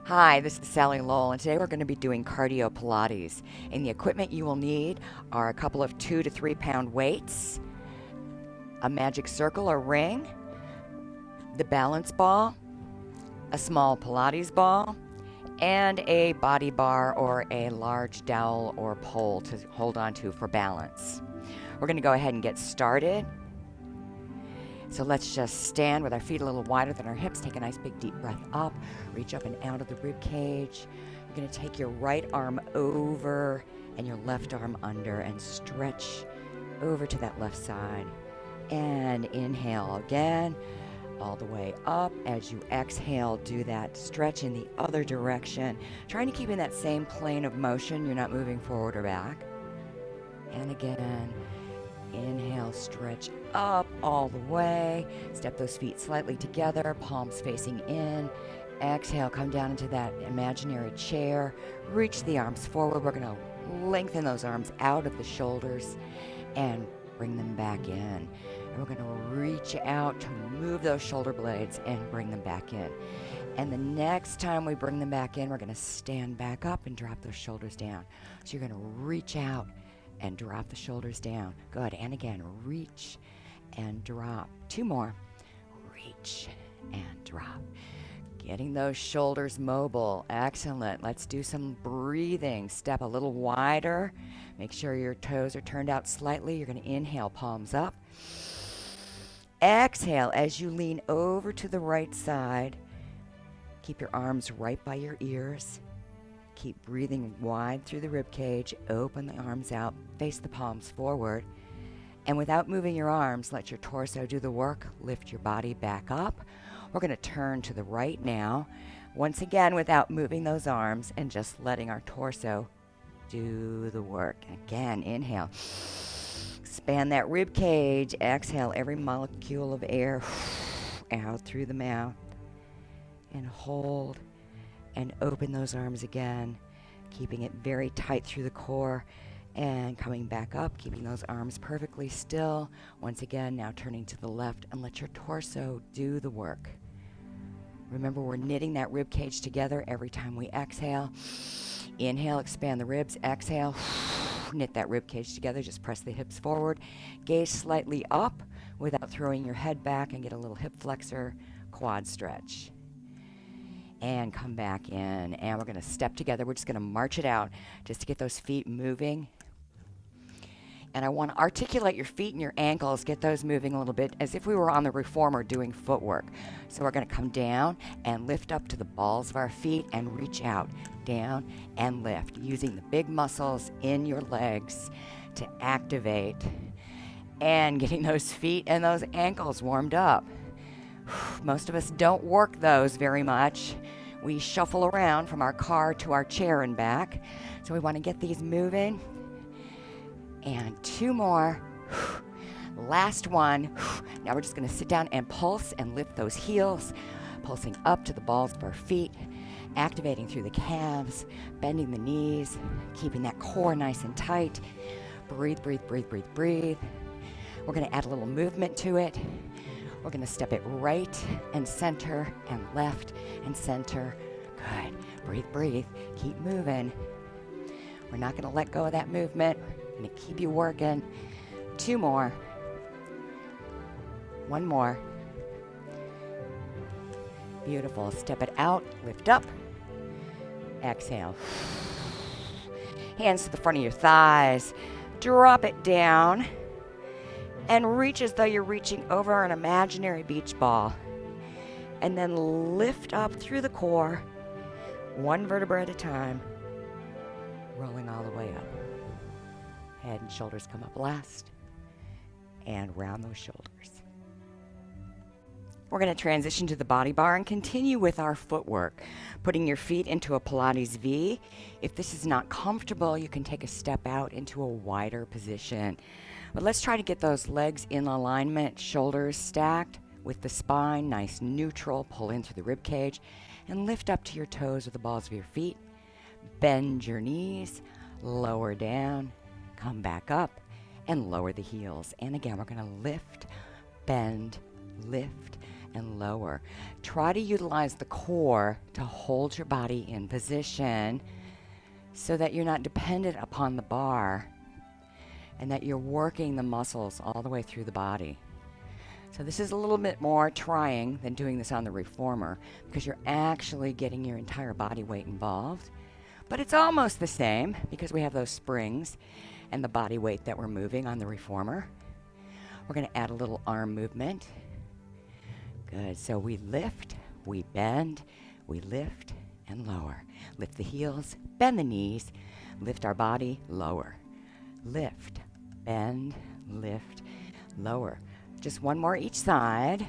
Hi, this is Sally Lowell, and today we're going to be doing cardio Pilates. And the equipment you will need are a couple of 2 to 3 pound weights, a magic circle or ring, the balance ball, a small Pilates ball, and a body bar or a large dowel or pole to hold on to for balance. We're going to go ahead and get started. So let's just stand with our feet a little wider than our hips. Take a nice big deep breath up. Reach up and out of the rib cage. You're going to take your right arm over and your left arm under and stretch over to that left side. And inhale again, all the way up. As you exhale, do that stretch in the other direction. Trying to keep in that same plane of motion. You're not moving forward or back. And again. Inhale, stretch up all the way. Step those feet slightly together, palms facing in. Exhale, come down into that imaginary chair. Reach the arms forward. We're going to lengthen those arms out of the shoulders and bring them back in. And we're going to reach out to move those shoulder blades and bring them back in. And the next time we bring them back in, we're going to stand back up and drop those shoulders down. So you're going to reach out and drop the shoulders down. Good. And again, reach and drop. 2 more. Reach and drop. Getting those shoulders mobile. Excellent. Let's do some breathing. Step a little wider. Make sure your toes are turned out slightly. You're going to inhale, palms up. Exhale as you lean over to the right side. Keep your arms right by your ears. Keep breathing wide through the rib cage. Open the arms out. Face the palms forward. And without moving your arms, let your torso do the work. Lift your body back up. We're going to turn to the right now. Once again, without moving those arms and just letting our torso do the work. Again, inhale. Expand that rib cage. Exhale every molecule of air out through the mouth. And hold. And open those arms again, keeping it very tight through the core and coming back up, keeping those arms perfectly still. Once again, now turning to the left and let your torso do the work. Remember, we're knitting that rib cage together every time we exhale. Inhale, expand the ribs. Exhale, knit that rib cage together. Just press the hips forward. Gaze slightly up without throwing your head back and get a little hip flexor quad stretch. And come back in, and we're going to step together. We're just going to march it out just to get those feet moving. And I want to articulate your feet and your ankles, get those moving a little bit as if we were on the reformer doing footwork. So we're going to come down and lift up to the balls of our feet and reach out, down and lift, using the big muscles in your legs to activate and getting those feet and those ankles warmed up. Most of us don't work those very much. We shuffle around from our car to our chair and back. So we want to get these moving. And 2 more. Last one. Now we're just going to sit down and pulse and lift those heels, pulsing up to the balls of our feet, activating through the calves, bending the knees, keeping that core nice and tight. Breathe, breathe, breathe, breathe, breathe. We're going to add a little movement to it. We're going to step it right and center and left and center. Good. Breathe, breathe. Keep moving. We're not going to let go of that movement. We're going to keep you working. 2 more. 1 more. Beautiful. Step it out. Lift up. Exhale. Hands to the front of your thighs. Drop it down. And reach as though you're reaching over an imaginary beach ball. And then lift up through the core, 1 vertebra at a time, rolling all the way up. Head and shoulders come up last, and round those shoulders. We're going to transition to the body bar and continue with our footwork, putting your feet into a Pilates V. If this is not comfortable, you can take a step out into a wider position. But let's try to get those legs in alignment, shoulders stacked with the spine, nice neutral. Pull in through the rib cage and lift up to your toes with the balls of your feet. Bend your knees, lower down, come back up, and lower the heels. And again, we're going to lift, bend, lift, and lower. Try to utilize the core to hold your body in position so that you're not dependent upon the bar and that you're working the muscles all the way through the body. So this is a little bit more trying than doing this on the reformer because you're actually getting your entire body weight involved. But it's almost the same because we have those springs and the body weight that we're moving on the reformer. We're going to add a little arm movement. Good. So we lift, we bend, we lift and lower. Lift the heels, bend the knees, lift our body, lower. Lift, bend, lift, lower. Just one more each side.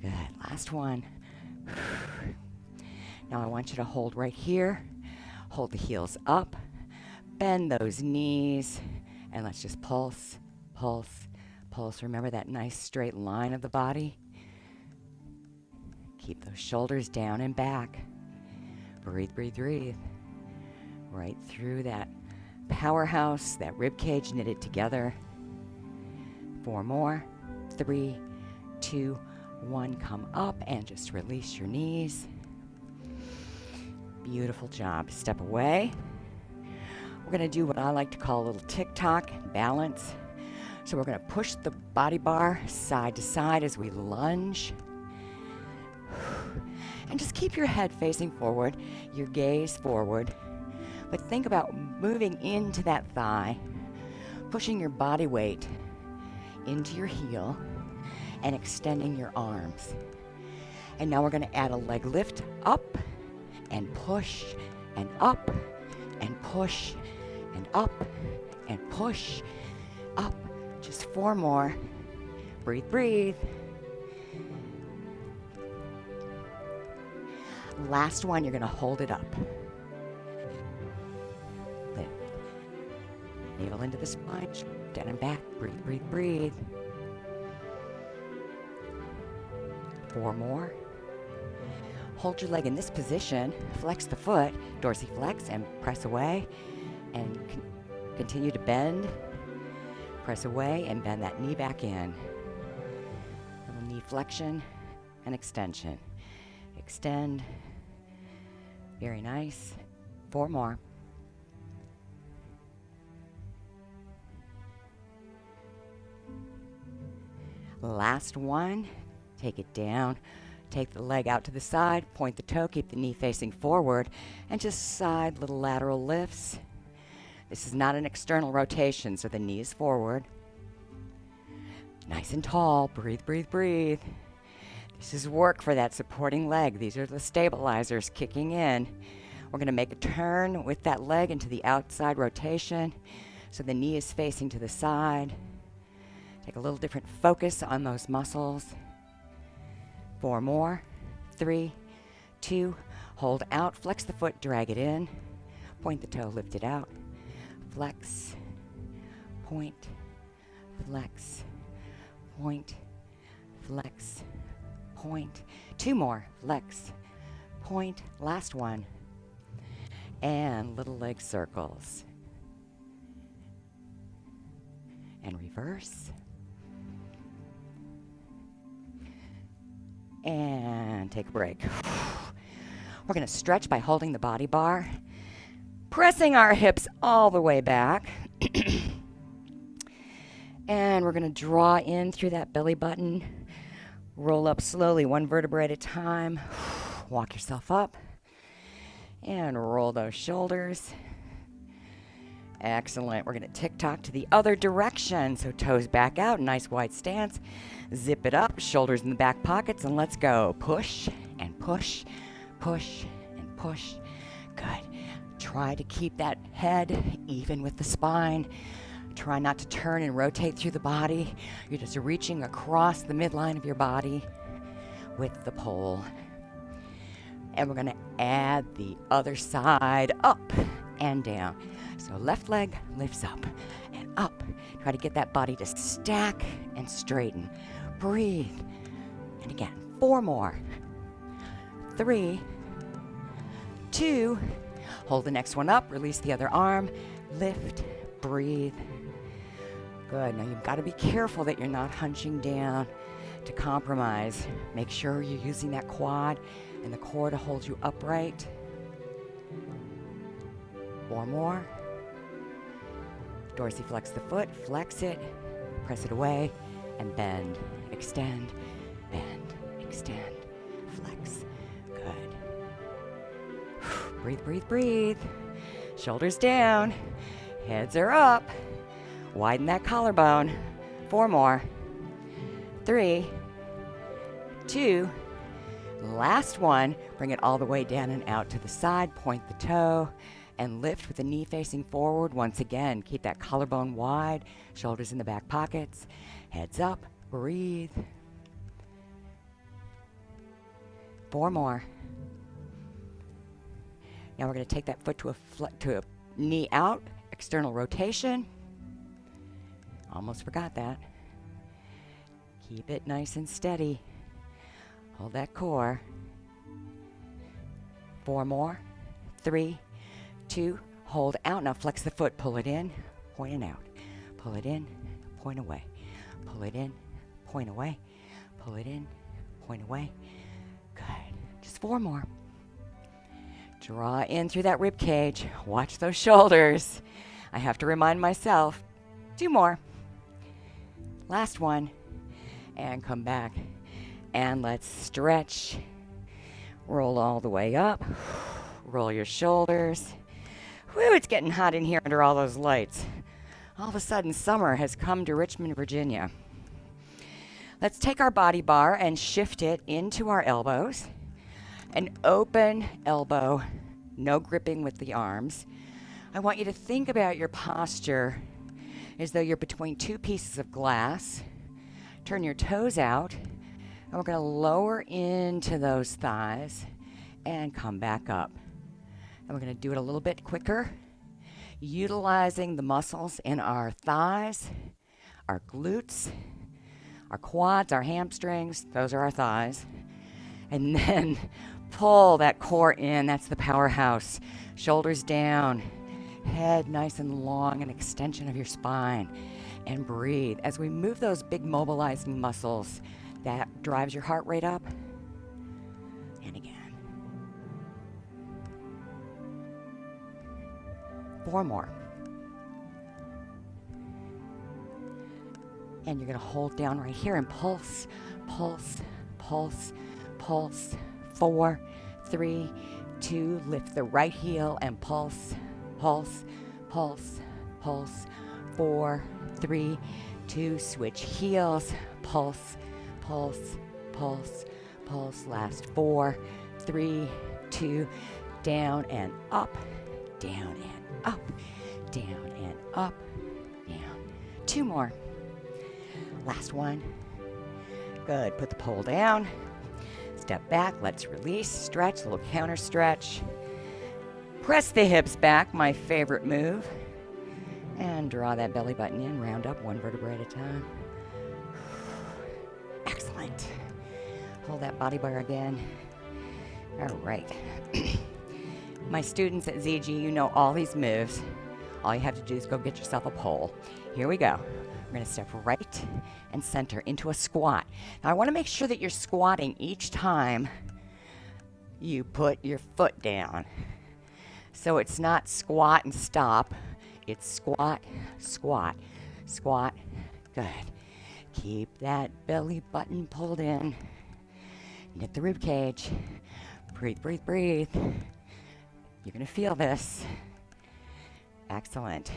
Good. Last one. Now I want you to hold right here. Hold the heels up. Bend those knees. And let's just pulse, pulse, pulse. Remember that nice straight line of the body? Keep those shoulders down and back. Breathe, breathe, breathe. Right through that powerhouse, that rib cage knitted together. 4 more. 3, 2, 1. Come up and just release your knees. Beautiful job. Step away. We're going to do what I like to call a little tick-tock balance. So we're going to push the body bar side to side as we lunge. And just keep your head facing forward, your gaze forward. But think about moving into that thigh, pushing your body weight into your heel and extending your arms. And now we're going to add a leg lift up and push and up and push and up and push up. Just 4 more. Breathe, breathe. Last one, you're going to hold it up. Lift. Navel into the spine, down and back. Breathe, breathe, breathe. 4 more. Hold your leg in this position. Flex the foot, dorsiflex, and press away. And continue to bend. Press away and bend that knee back in. Little knee flexion and extension. Extend. Very nice. 4 more. Last one. Take it down. Take the leg out to the side. Point the toe. Keep the knee facing forward. And just side little lateral lifts. This is not an external rotation, so the knee is forward. Nice and tall. Breathe, breathe, breathe. This is work for that supporting leg. These are the stabilizers kicking in. We're going to make a turn with that leg into the outside rotation, so the knee is facing to the side. Take a little different focus on those muscles. 4 more. 3, 2, hold out. Flex the foot, drag it in. Point the toe, lift it out. Flex, point, flex, point, flex, point. 2 more. Flex, point. Last one. And little leg circles. And reverse. And take a break. We're going to stretch by holding the body bar, pressing our hips all the way back. And we're going to draw in through that belly button. Roll up slowly, 1 vertebra at a time. Walk yourself up. And roll those shoulders. Excellent. We're going to tick-tock to the other direction. So toes back out, nice wide stance. Zip it up, shoulders in the back pockets, and let's go. Push and push, push and push. Good. Try to keep that head even with the spine. Try not to turn and rotate through the body. You're just reaching across the midline of your body with the pole. And we're going to add the other side up and down. So left leg lifts up and up. Try to get that body to stack and straighten. Breathe. And again, 4 more. 3, 2, hold the next one up. Release the other arm. Lift. Breathe. Good. Now you've got to be careful that you're not hunching down. to compromise. Make sure you're using that quad and the core to hold you upright. 4 more. Dorsiflex the foot, flex it, press it away, and bend, extend, flex. Good. Breathe, breathe, breathe. Shoulders down, heads are up. Widen that collarbone. 4 more. 3, 2, last one. Bring it all the way down and out to the side. Point the toe and lift with the knee facing forward. Once again, keep that collarbone wide, shoulders in the back pockets, heads up, breathe. 4 more. Now we're going to take that foot to a knee out, external rotation. Almost forgot that. Keep it nice and steady. Hold that core. 4 more. 3, 2, hold out. Now flex the foot, pull it in, point and out. Pull it in, point away. Pull it in, point away. Pull it in, point away. Good. Just 4 more. Draw in through that rib cage. Watch those shoulders. I have to remind myself. 2 more. Last one. And come back. And let's stretch. Roll all the way up. Roll your shoulders. Whew, it's getting hot in here under all those lights. All of a sudden, summer has come to Richmond, Virginia. Let's take our body bar and shift it into our elbows. An open elbow, no gripping with the arms. I want you to think about your posture as though you're between 2 pieces of glass. Turn your toes out, and we're going to lower into those thighs and come back up. And we're going to do it a little bit quicker, utilizing the muscles in our thighs, our glutes, our quads, our hamstrings. Those are our thighs. And then pull that core in. That's the powerhouse. Shoulders down, head nice and long, an extension of your spine. And breathe. As we move those big mobilizing muscles, that drives your heart rate up. And again. 4 more. And you're going to hold down right here and pulse, pulse, pulse, pulse. 4, 3, 2, lift the right heel and pulse, pulse, pulse, pulse. 4, 3, 2, switch heels, pulse, pulse, pulse, pulse. Last 4, 3, 2, down and up, down and up, down and up, down. 2 more. Last one. Good. Put the pole down. Step back. Let's release. Stretch. A little counter stretch. Press the hips back. My favorite move. And draw that belly button in. Round up 1 vertebrae at a time. Excellent. Hold that body bar again. All right. My students at ZG, you know all these moves. All you have to do is go get yourself a pole. Here we go. We're going to step right and center into a squat. Now, I want to make sure that you're squatting each time you put your foot down. So it's not squat and stop. It's squat, squat, squat. Good. Keep that belly button pulled in. Knit the rib cage. Breathe, breathe, breathe. You're going to feel this. Excellent.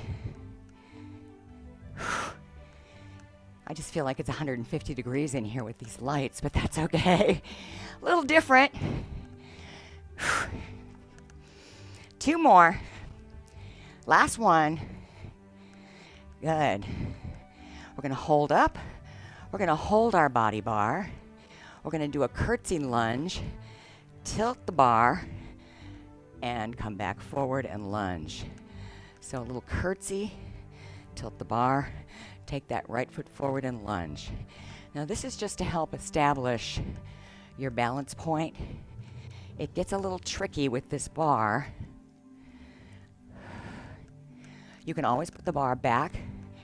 I just feel like it's 150 degrees in here with these lights, but that's okay. A little different. 2 more. Last one. Good. We're going to hold up. We're going to hold our body bar. We're going to do a curtsy lunge. Tilt the bar and come back forward and lunge. So a little curtsy, tilt the bar, take that right foot forward and lunge. Now this is just to help establish your balance point. It gets a little tricky with this bar. You can always put the bar back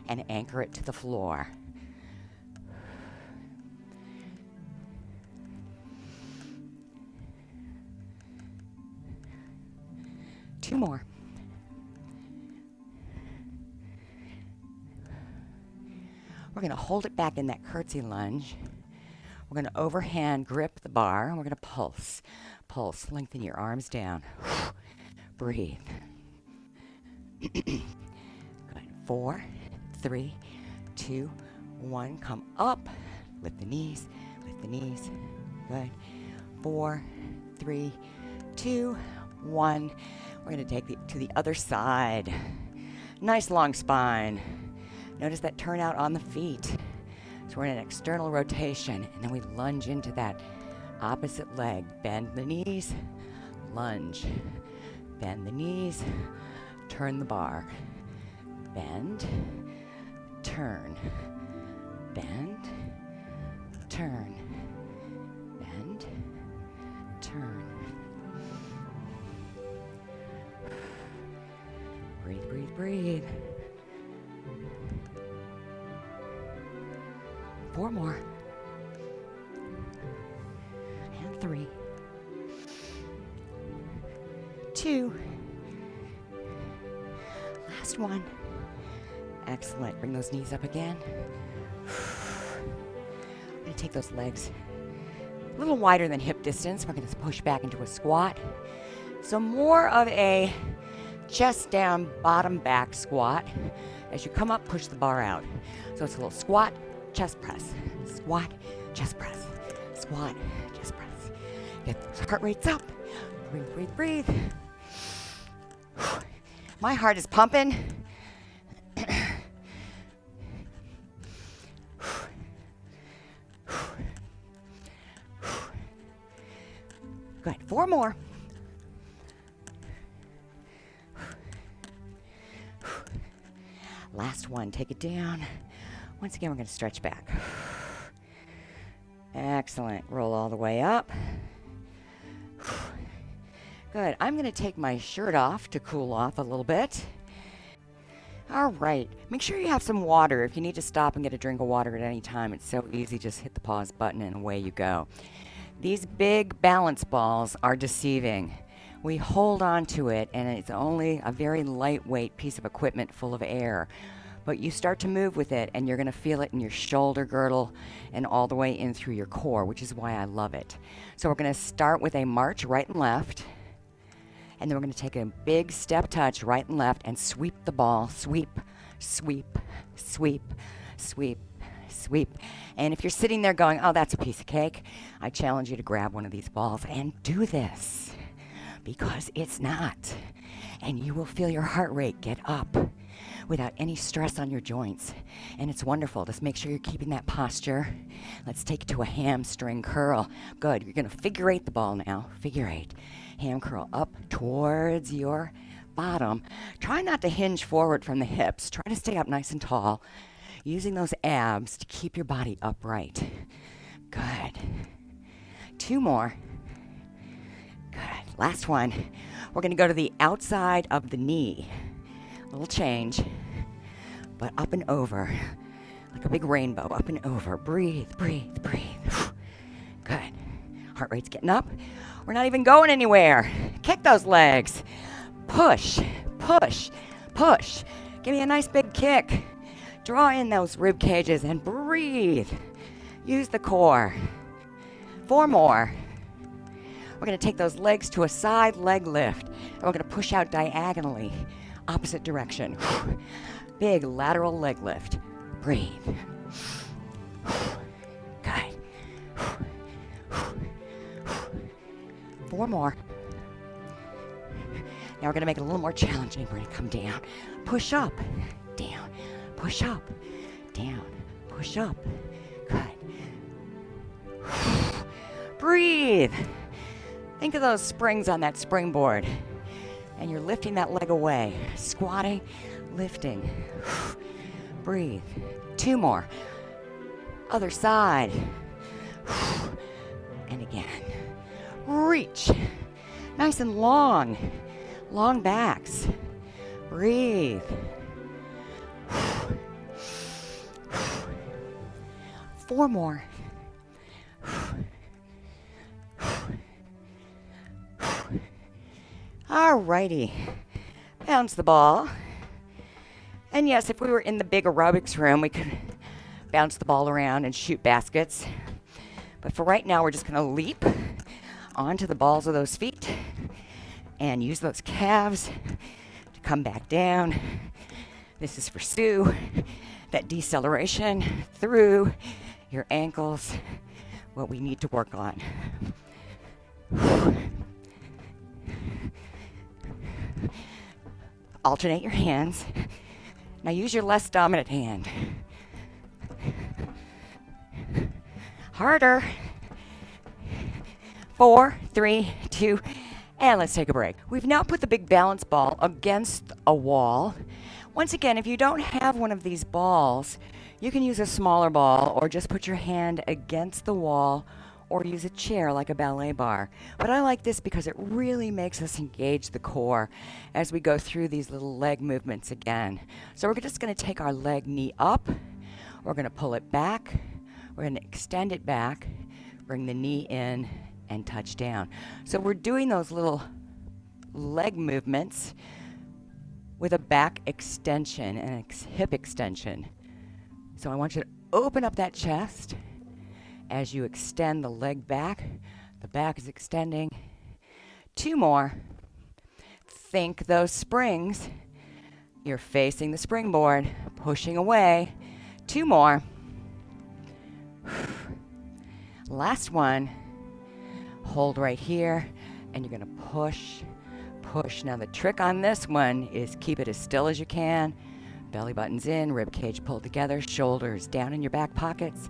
and anchor it to the floor. 2 more. We're going to hold it back in that curtsy lunge. We're going to overhand grip the bar, and we're going to pulse. Pulse. Lengthen your arms down. Breathe. Good. 4, 3, 2, 1. Come up. Lift the knees. Lift the knees. Good. 4, 3, 2, 1. We're going to take it to the other side. Nice long spine. Notice that turnout on the feet. So we're in an external rotation, and then we lunge into that opposite leg. Bend the knees, lunge. Bend the knees, turn the bar. Bend, turn. Bend, turn. Bend, turn. Breathe, breathe, breathe. 4 more. And 3. 2. Last one. Excellent. Bring those knees up again. I'm going to take those legs a little wider than hip distance. We're going to push back into a squat. So more of a chest down, bottom back squat. As you come up, push the bar out. So it's a little squat, chest press, squat, chest press, squat, chest press. Get those heart rates up. Breathe, breathe, breathe. My heart is pumping. Good. 4 more. Last one. Take it down. Once again, we're going to stretch back. Excellent. Roll all the way up. Good. I'm going to take my shirt off to cool off a little bit. All right. Make sure you have some water. If you need to stop and get a drink of water at any time, it's so easy. Just hit the pause button and away you go. These big balance balls are deceiving. We hold on to it, and it's only a very lightweight piece of equipment full of air. But you start to move with it, and you're going to feel it in your shoulder girdle and all the way in through your core, which is why I love it. So we're going to start with a march right and left, and then we're going to take a big step touch right and left and sweep the ball. Sweep, sweep, sweep, sweep, sweep. And if you're sitting there going, oh, that's a piece of cake, I challenge you to grab one of these balls and do this, because it's not. And you will feel your heart rate get up without any stress on your joints. And it's wonderful. Just make sure you're keeping that posture. Let's take it to a hamstring curl. Good. You're going to figure 8 the ball now. Figure 8. Ham curl up towards your bottom. Try not to hinge forward from the hips. Try to stay up nice and tall, using those abs to keep your body upright. Good. 2 more. Good. Last one. We're going to go to the outside of the knee. A little change, but up and over, like a big rainbow, up and over. Breathe, breathe, breathe. Good. Heart rate's getting up. We're not even going anywhere. Kick those legs. Push, push, push. Give me a nice big kick. Draw in those rib cages and breathe. Use the core. 4 more. We're going to take those legs to a side leg lift. And we're going to push out diagonally, opposite direction. Big lateral leg lift. Breathe. Good. 4 more. Now we're going to make it a little more challenging. We're going to come down. Push up. Down. Push up. Down. Push up. Good. Breathe. Think of those springs on that springboard. And you're lifting that leg away. Squatting, lifting. Breathe. 2 more. Other side. And again. Reach. Nice and long. Long backs. Breathe. 4 more. Alrighty. Bounce the ball. And yes, if we were in the big aerobics room, we could bounce the ball around and shoot baskets. But for right now, we're just going to leap onto the balls of those feet and use those calves to come back down. This is for Sue. That deceleration through your ankles, what we need to work on. Alternate your hands. Now use your less dominant hand. Harder. 4, 3, 2, and let's take a break. We've now put the big balance ball against a wall. Once again, if you don't have one of these balls, you can use a smaller ball or just put your hand against the wall or use a chair like a ballet bar. But I like this because it really makes us engage the core as we go through these little leg movements again. So we're just going to take our leg knee up. We're going to pull it back. We're going to extend it back, bring the knee in, and touch down. So we're doing those little leg movements with a back extension and a hip extension. So I want you to open up that chest. As you extend the leg back, the back is extending. 2 more. Think those springs. You're facing the springboard, pushing away. 2 more. Last one. Hold right here, and you're going to push, push. Now the trick on this one is keep it as still as you can. Belly buttons in, rib cage pulled together, shoulders down in your back pockets.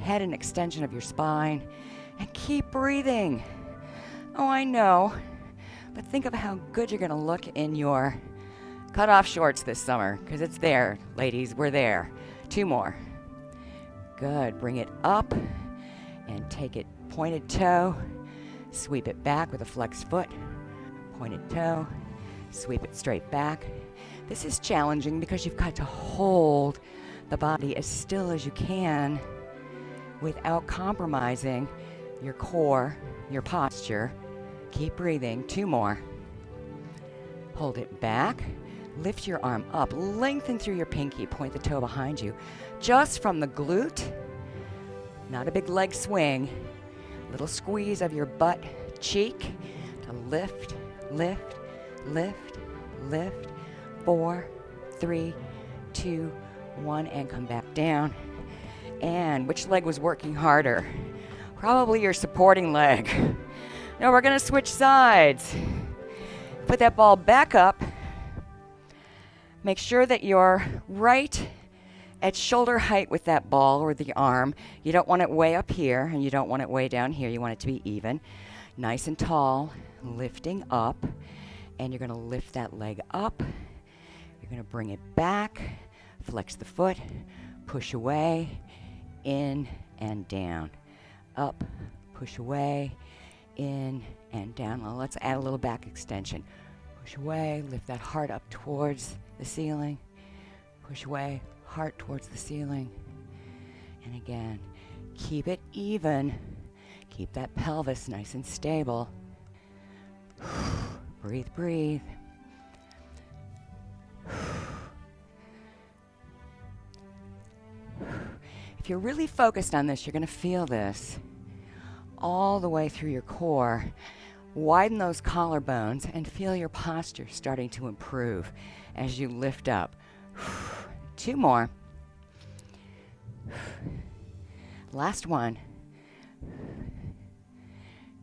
Head an extension of your spine, and keep breathing. Oh, I know, but think of how good you're going to look in your cutoff shorts this summer, because it's there, ladies, we're there. 2 more. Good, bring it up, and take it pointed toe, sweep it back with a flexed foot, pointed toe, sweep it straight back. This is challenging because you've got to hold the body as still as you can without compromising your core, your posture. Keep breathing. 2 more. Hold it back. Lift your arm up. Lengthen through your pinky. Point the toe behind you. Just from the glute. Not a big leg swing. Little squeeze of your butt cheek to lift, lift, lift, lift. 4, 3, 2, 1, and come back down. And which leg was working harder? Probably your supporting leg. Now we're going to switch sides. Put that ball back up. Make sure that you're right at shoulder height with that ball or the arm. You don't want it way up here, and you don't want it way down here. You want it to be even. Nice and tall, lifting up. And you're going to lift that leg up. You're going to bring it back. Flex the foot. Push away. In and down. Up, push away, in and down. Well, let's add a little back extension. Push away, lift that heart up towards the ceiling. Push away, heart towards the ceiling. And again, keep it even. Keep that pelvis nice and stable. Breathe, breathe. If you're really focused on this, you're going to feel this all the way through your core. Widen those collarbones and feel your posture starting to improve as you lift up. 2 more. Last one.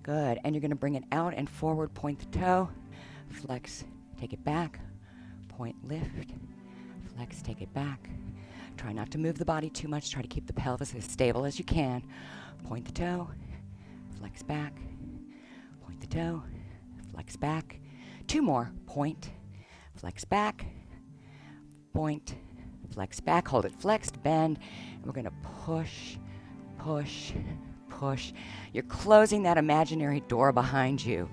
Good. And you're going to bring it out and forward, point the toe, flex, take it back, point, lift, flex, take it back. Try not to move the body too much. Try to keep the pelvis as stable as you can. Point the toe, flex back, point the toe, flex back. 2 more. Point, flex back, point, flex back. Hold it flexed, bend. And we're going to push, push, push. You're closing that imaginary door behind you.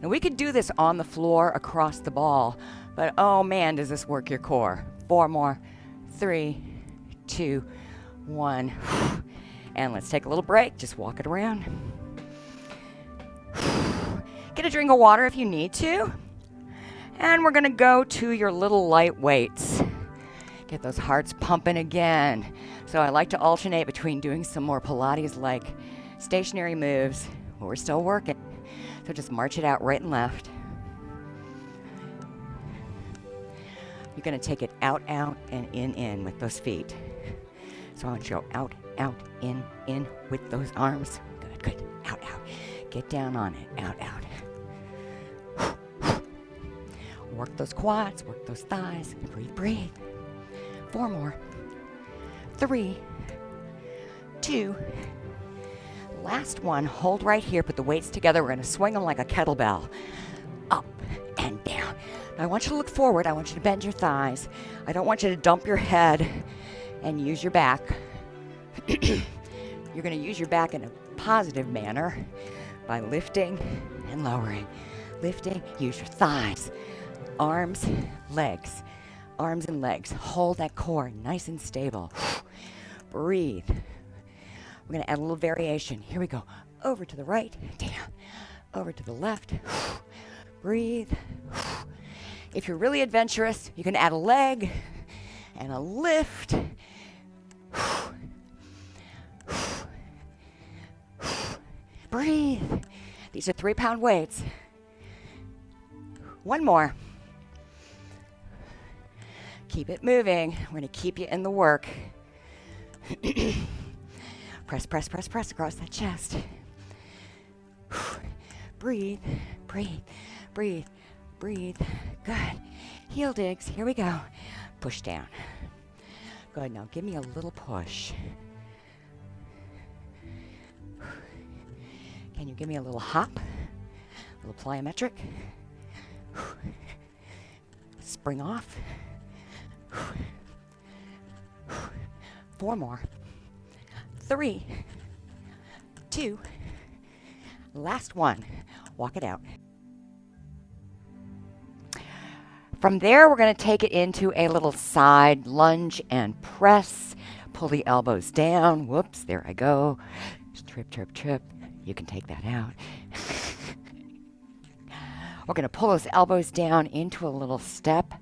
Now we could do this on the floor across the ball, but oh man, does this work your core. 4 more. 3, 2, 1. And let's take a little break. Just walk it around. Get a drink of water if you need to. And we're gonna go to your little light weights. Get those hearts pumping again. So I like to alternate between doing some more Pilates-like stationary moves where we're still working. So just march it out right and left. You're gonna take it out, out, and in with those feet. So I want you to go out, out, in with those arms. Good, good. Out, out. Get down on it. Out, out. Work those quads, work those thighs. Breathe, breathe. 4 more. 3, 2. Last one. Hold right here. Put the weights together. We're going to swing them like a kettlebell. Up and down. Now I want you to look forward. I want you to bend your thighs. I don't want you to dump your head and use your back. You're going to use your back in a positive manner by lifting and lowering. Lifting. Use your thighs. Arms, legs, arms and legs. Hold that core nice and stable. Breathe. We're going to add a little variation. Here we go. Over to the right, down. Over to the left. Breathe. If you're really adventurous, you can add a leg and a lift. Breathe. These are 3-pound weights. 1 more. Keep it moving. We're going to keep you in the work. Press, press, press, press across that chest. Breathe, breathe, breathe, breathe. Good. Heel digs. Here we go. Push down. Good. Now give me a little push. Can you give me a little hop? A little plyometric? Spring off. 4 more. 3, 2. Last one. Walk it out. From there, we're going to take it into a little side lunge and press. Pull the elbows down. Whoops, there I go. Trip, trip, trip. You can take that out. We're going to pull those elbows down into a little step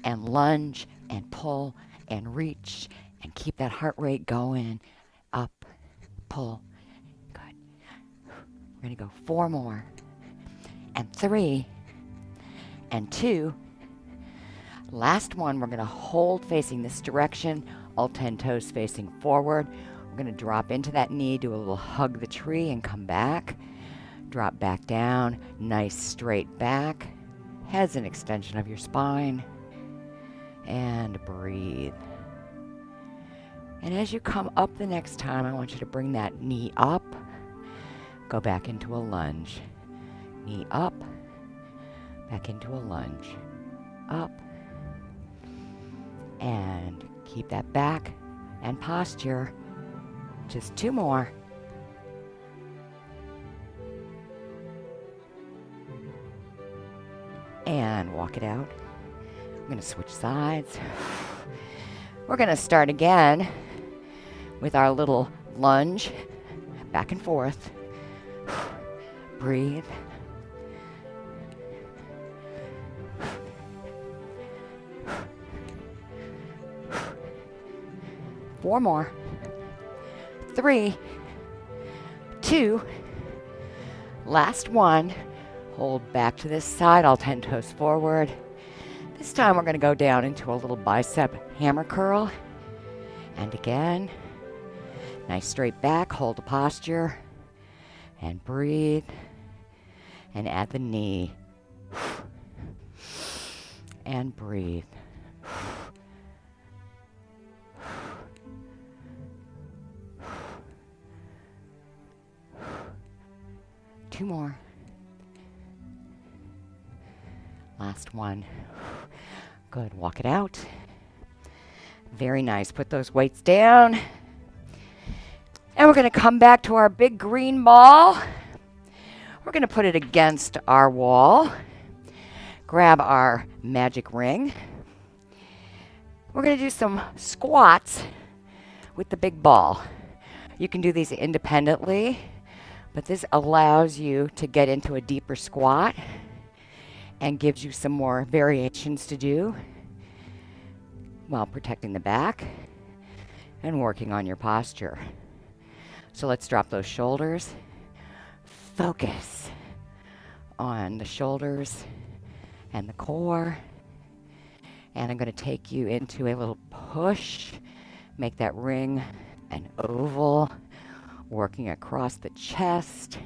and lunge and pull and reach and keep that heart rate going. Up, pull. Good. We're going to go 4 more. And 3 and 2. Last one, we're going to hold facing this direction, all 10 toes facing forward. We're going to drop into that knee, do a little hug the tree and come back. Drop back down, nice straight back. Head's an extension of your spine. And breathe. And as you come up the next time, I want you to bring that knee up. Go back into a lunge. Knee up. Back into a lunge. Up. And keep that back and posture. Just 2 more. And walk it out. I'm going to switch sides. We're going to start again with our little lunge, back and forth. Breathe. Four more. 3, 2. Last one. Hold back to this side, all 10 toes forward. This time we're going to go down into a little bicep hammer curl. And again, nice straight back, hold the posture, and breathe, and add the knee. And breathe. Two more. Last one. Good. Walk it out. Very nice. Put those weights down. And we're going to come back to our big green ball. We're going to put it against our wall. Grab our magic ring. We're going to do some squats with the big ball. You can do these independently, but this allows you to get into a deeper squat and gives you some more variations to do while protecting the back and working on your posture. So let's drop those shoulders. Focus on the shoulders and the core. And I'm going to take you into a little push. Make that ring an oval, working across the chest.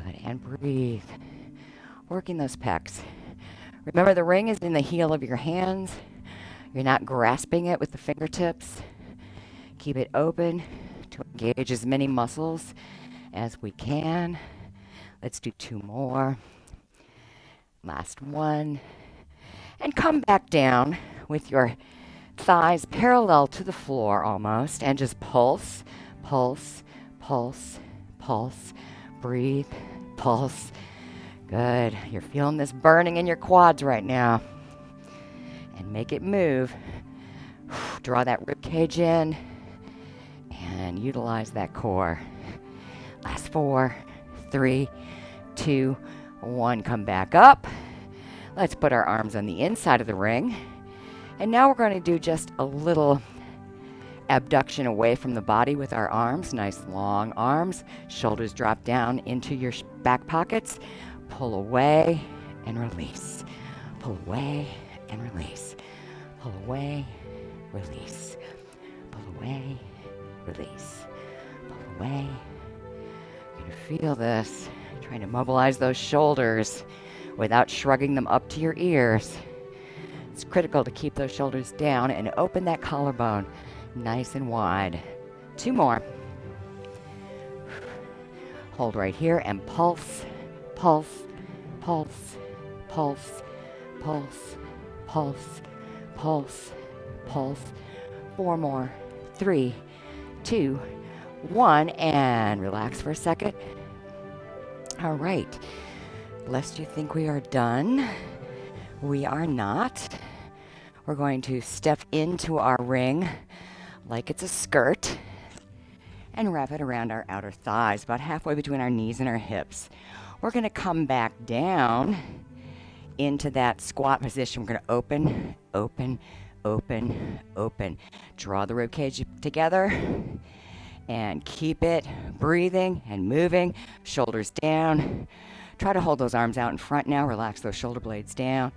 Good, and breathe. Working those pecs. Remember, the ring is in the heel of your hands. You're not grasping it with the fingertips. Keep it open to engage as many muscles as we can. Let's do 2 more. Last one. And come back down with your thighs parallel to the floor almost, and just pulse, pulse, pulse, pulse. Breathe, pulse. Good. You're feeling this burning in your quads right now. And make it move. Draw that rib cage in and utilize that core. Last 4, 3, 2, 1. Come back up. Let's put our arms on the inside of the ring. And now we're going to do just a little abduction away from the body with our arms. Nice long arms. Shoulders drop down into your back pockets. Pull away and release. Pull away and release. Pull away, release. Pull away, release. Pull away. You're going to feel this. Trying to mobilize those shoulders without shrugging them up to your ears. It's critical to keep those shoulders down and open that collarbone nice and wide. 2 more. Hold right here and pulse, pulse, pulse, pulse, pulse, pulse, pulse, pulse. 4 more. 3, 2, 1, and relax for a second. All right. Lest you think we are done, we are not. We're going to step into our ring like it's a skirt and wrap it around our outer thighs, about halfway between our knees and our hips. We're going to come back down into that squat position. We're going to open, open, open, open. Draw the rib cage together and keep it breathing and moving. Shoulders down. Try to hold those arms out in front now. Relax those shoulder blades down.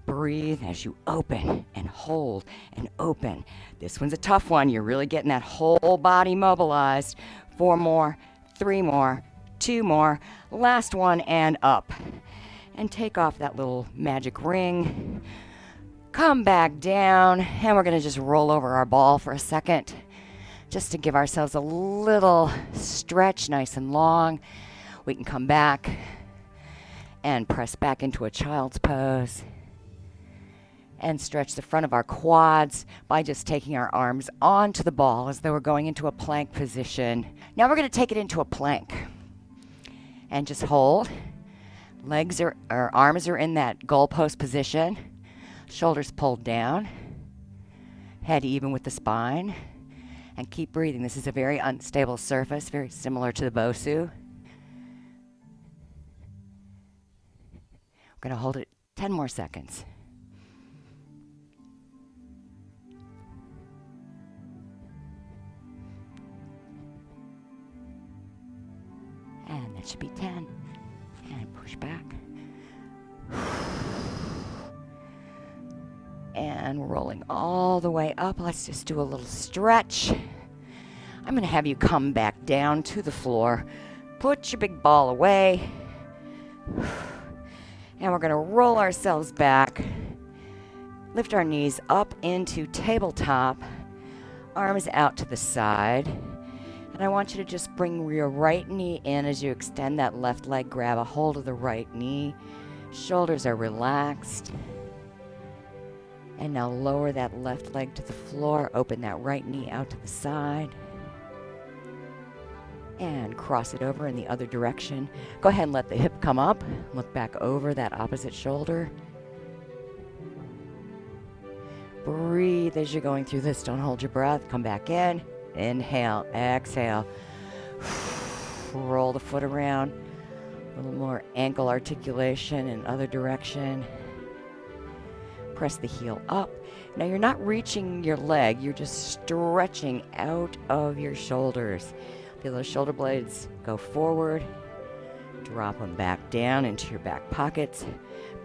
Breathe as you open and hold and open. This one's a tough one. You're really getting that whole body mobilized. 4 more, 3 more, 2 more. Last one, and up. And take off that little magic ring. Come back down, and we're going to just roll over our ball for a second, just to give ourselves a little stretch, nice and long. We can come back and press back into a child's pose and stretch the front of our quads by just taking our arms onto the ball as though we're going into a plank position. Now we're going to take it into a plank and just hold. Arms are in that goalpost position. Shoulders pulled down, head even with the spine, and keep breathing. This is a very unstable surface, very similar to the Bosu. We're going to hold it 10 more seconds. And that should be 10. And push back. And we're rolling all the way up. Let's just do a little stretch. I'm going to have you come back down to the floor. Put your big ball away. And we're going to roll ourselves back. Lift our knees up into tabletop. Arms out to the side. And I want you to just bring your right knee in as you extend that left leg. Grab a hold of the right knee. Shoulders are relaxed. And now lower that left leg to the floor. Open that right knee out to the side. And cross it over in the other direction. Go ahead and let the hip come up. Look back over that opposite shoulder. Breathe as you're going through this. Don't hold your breath. Come back in. Inhale, exhale. Roll the foot around. A little more ankle articulation in other direction. Press the heel up. Now you're not reaching your leg, you're just stretching out of your shoulders. Feel those shoulder blades go forward. Drop them back down into your back pockets.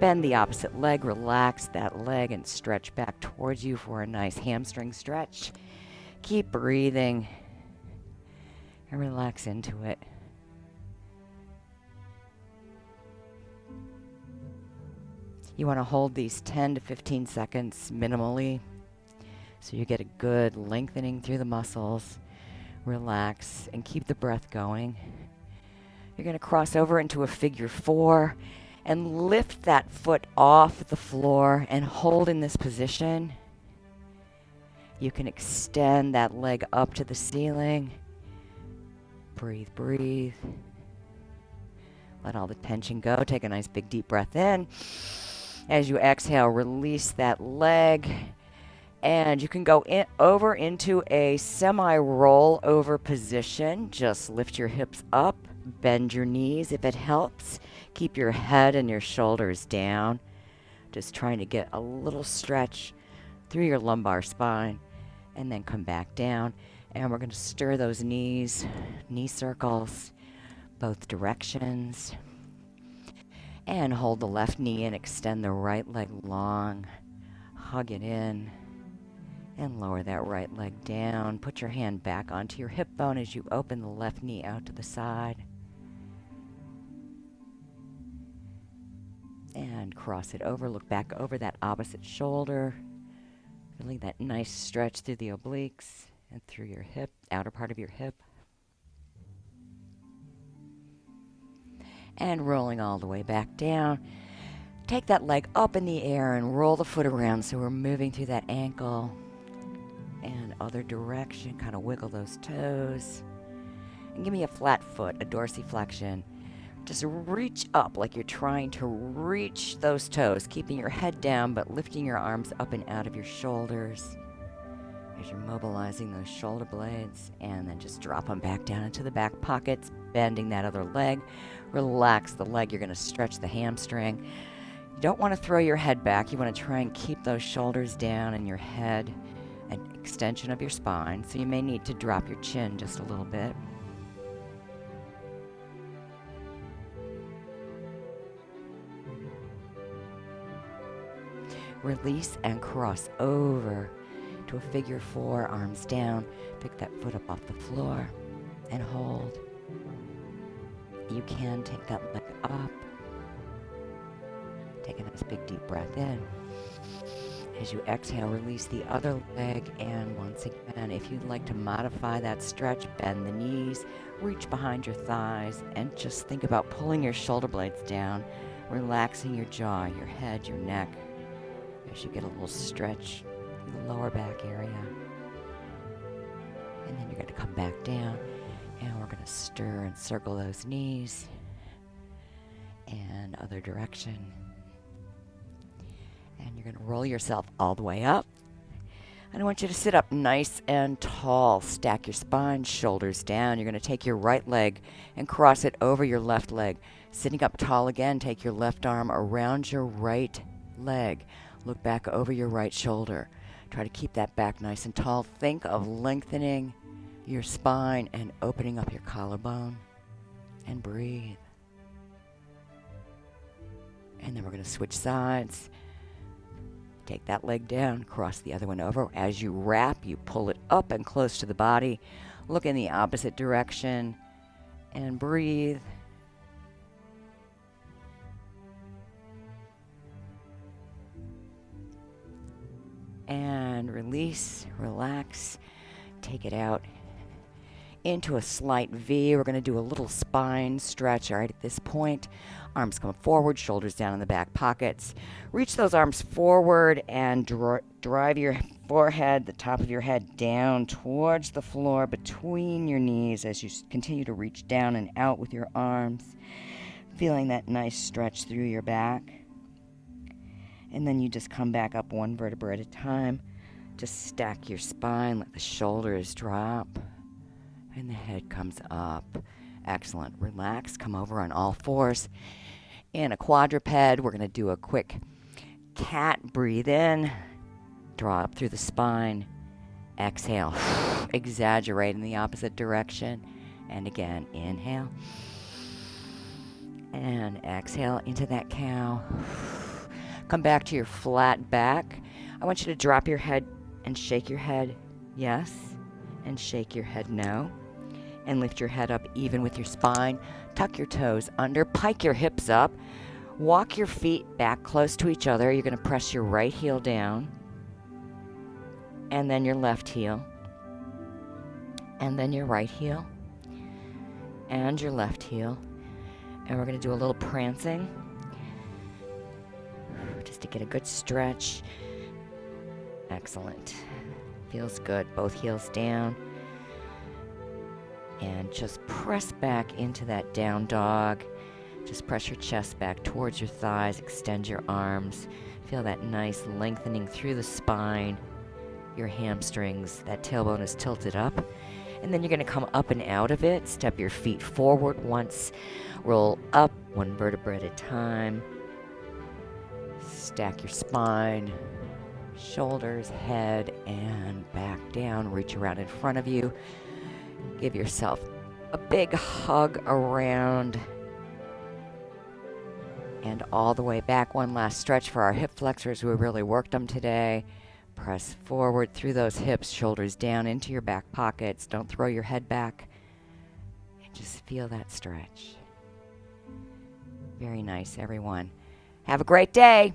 Bend the opposite leg, relax that leg and stretch back towards you for a nice hamstring stretch. Keep breathing and relax into it. You want to hold these 10 to 15 seconds minimally so you get a good lengthening through the muscles. Relax and keep the breath going. You're going to cross over into a figure 4 and lift that foot off the floor and hold in this position. You can extend that leg up to the ceiling. Breathe, breathe. Let all the tension go. Take a nice big deep breath in. As you exhale, release that leg. And you can go over into a semi-roll over position. Just lift your hips up. Bend your knees if it helps. Keep your head and your shoulders down. Just trying to get a little stretch through your lumbar spine. And then come back down. And we're going to stir those knees, knee circles, both directions. And hold the left knee and extend the right leg long. Hug it in. And lower that right leg down. Put your hand back onto your hip bone as you open the left knee out to the side. And cross it over. Look back over that opposite shoulder. Feeling that nice stretch through the obliques and through your hip, outer part of your hip. And rolling all the way back down. Take that leg up in the air and roll the foot around so we're moving through that ankle. And other direction, kind of wiggle those toes. And give me a flat foot, a dorsiflexion. Just reach up like you're trying to reach those toes, keeping your head down but lifting your arms up and out of your shoulders as you're mobilizing those shoulder blades. And then just drop them back down into the back pockets, bending that other leg. Relax the leg. You're going to stretch the hamstring. You don't want to throw your head back. You want to try and keep those shoulders down and your head an extension of your spine. So you may need to drop your chin just a little bit. Release and cross over to a figure 4, arms down. Pick that foot up off the floor and hold. You can take that leg up. Take a nice big deep breath in. As you exhale, release the other leg. And once again, if you'd like to modify that stretch, bend the knees, reach behind your thighs, and just think about pulling your shoulder blades down, relaxing your jaw, your head, your neck, as you get a little stretch in the lower back area. And then you're going to come back down, and we're going to stir and circle those knees and other direction. And you're going to roll yourself all the way up. And I want you to sit up nice and tall. Stack your spine, shoulders down. You're going to take your right leg and cross it over your left leg. Sitting up tall again, take your left arm around your right leg. Look back over your right shoulder. Try to keep that back nice and tall. Think of lengthening your spine and opening up your collarbone. And breathe. And then we're going to switch sides. Take that leg down, cross the other one over. As you wrap, you pull it up and close to the body. Look in the opposite direction and breathe. And release, relax, take it out into a slight V. We're going to do a little spine stretch. All right, at this point, arms come forward, shoulders down in the back pockets. Reach those arms forward and drive your forehead, the top of your head, down towards the floor between your knees as you continue to reach down and out with your arms, feeling that nice stretch through your back. And then you just come back up one vertebra at a time. Just stack your spine, let the shoulders drop, and the head comes up. Excellent. Relax, come over on all fours. In a quadruped, we're going to do a quick cat. Breathe in, draw up through the spine. Exhale, exaggerate in the opposite direction. And again, inhale. And exhale into that cow. Come back to your flat back. I want you to drop your head and shake your head, yes, and shake your head, no. And lift your head up even with your spine. Tuck your toes under, pike your hips up. Walk your feet back close to each other. You're going to press your right heel down, and then your left heel, and then your right heel, and your left heel. And we're going to do a little prancing just to get a good stretch. Excellent. Feels good. Both heels down. And just press back into that down dog. Just press your chest back towards your thighs. Extend your arms. Feel that nice lengthening through the spine. Your hamstrings. That tailbone is tilted up. And then you're going to come up and out of it. Step your feet forward once. Roll up one vertebra at a time. Stack your spine. Shoulders, head, and back down. Reach around in front of you. Give yourself a big hug around and all the way back. One last stretch for our hip flexors. We really worked them today. Press forward through those hips, shoulders down into your back pockets. Don't throw your head back. And just feel that stretch. Very nice, everyone. Have a great day.